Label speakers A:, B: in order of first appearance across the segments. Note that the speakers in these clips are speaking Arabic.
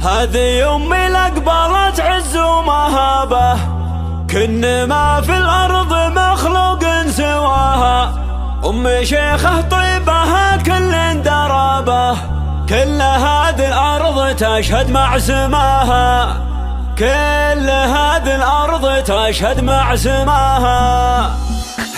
A: هذه أمي لقبلت عز ومهابة، كن ما في الأرض مخلوق سواها. أمي شيخة طيبها كل درابة، كل هذه الأرض تشهد مع سماها، كل هذه الأرض تشهد مع سماها.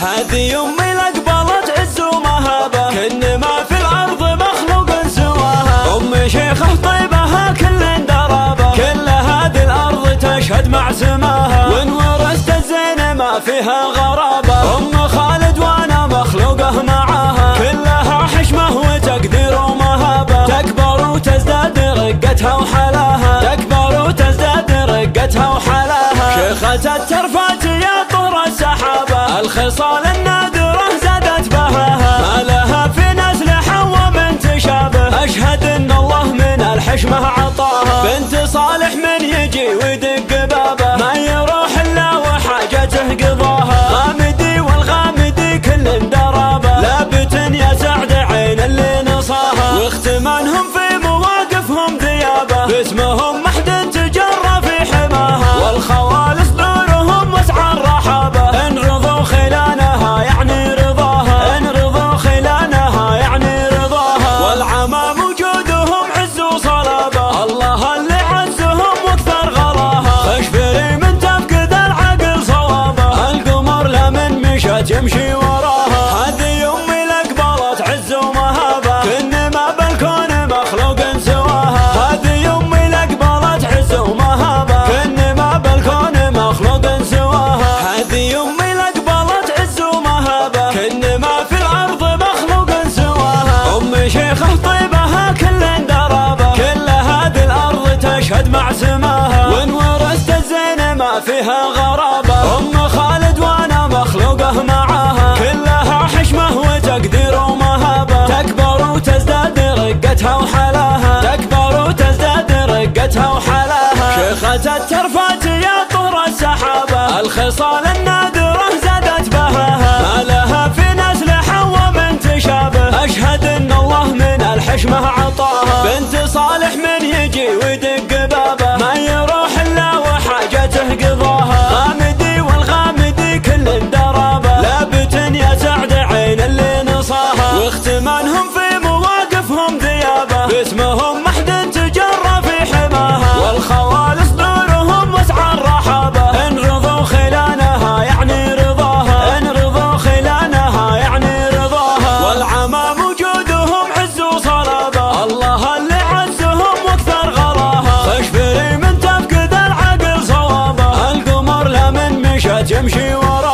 A: هذه أمي لقبلت عز ومهابة، كن ما في الأرض مخلوق سواها. أمي شيخة طيبها كل درابة، كل هذه الأرض تشهد مع سماها. وإن ورثت الزين ما فيها غرابة، أم خالد وأنا مخلوقه معاها. كلها حشمة وتقدير ومهابة، تكبر وتزداد رقتها وحلاها، تكبر وتزداد رقتها وحلاها. شيخة الترفات يا طور السحابة، الخصال النادرة زادت بهاها. ما لها في نسل حواء بنت شابه، أشهد إن الله من الحشمة عطاها. بنت صالح من يجي ويدق بابه، ما يروح إلا وحاجته قضاها. غامدي والغامدي كل درابة، لابت يا سعد عين اللي نصاها. واختمانهم في مواقفهم ذيابة، باسمهم محد تجرى في حماها. والخوال صدورهم وسع الرحابة، إن رضوا خلانها يعني رضاها، إن رضوا خلانها يعني رضاها. والعمام وجودهم عز وصلابة، الله اللي عزهم واكثر غلاها. خشفري من تفقد العقل صوابه، القمر لا من مشت يمشي وراها. هذه أمي لقبلت عز ومهابة، كن ما بالكون مخلوق سواها. هذه أمي لقبلت عز ومهابة، كن ما بالكون مخلوق سواها. هذه أمي لقبلت عز ومهابة، كن ما في الأرض مخلوق سواها. أمي شيخة طيبها كل درابة، كل هذه الأرض تشهد مع سماها. وإن ورثت الزين ما فيها غرابة، أم خالد وأنا مخلوقه معاها. كلها حشمة وتقدير ومهابة، تكبر وتزداد رقتها وحلاها، تكبر وتزداد رقتها وحلاها. شيخة الترفات يا طور السحابة، الخصال النادرة زادت بهاها. ما لها في نسل حواء بنت شابه، أشهد إن الله من الحشمة عطاها. بنت صالح من يجي ويدق بابه، ما يروح إلا وحاجته قضاها. غامدي والغامدي كل درابة، لابت يا سعد عين اللي نصاها. واختمانهم في مواقفهم ذيابة، باسمهم محد تجرى في حماها. والخوال صدورهم وسع الرحابة، إن رضوا خلانها يعني رضاها، إن رضوا خلانها يعني رضاها. والعمام وجودهم عز وصلابة، الله اللي عزهم واكثر غلاها. خشفري من تفقد العقل صوابه، القمر لا من مشت يمشي وراها.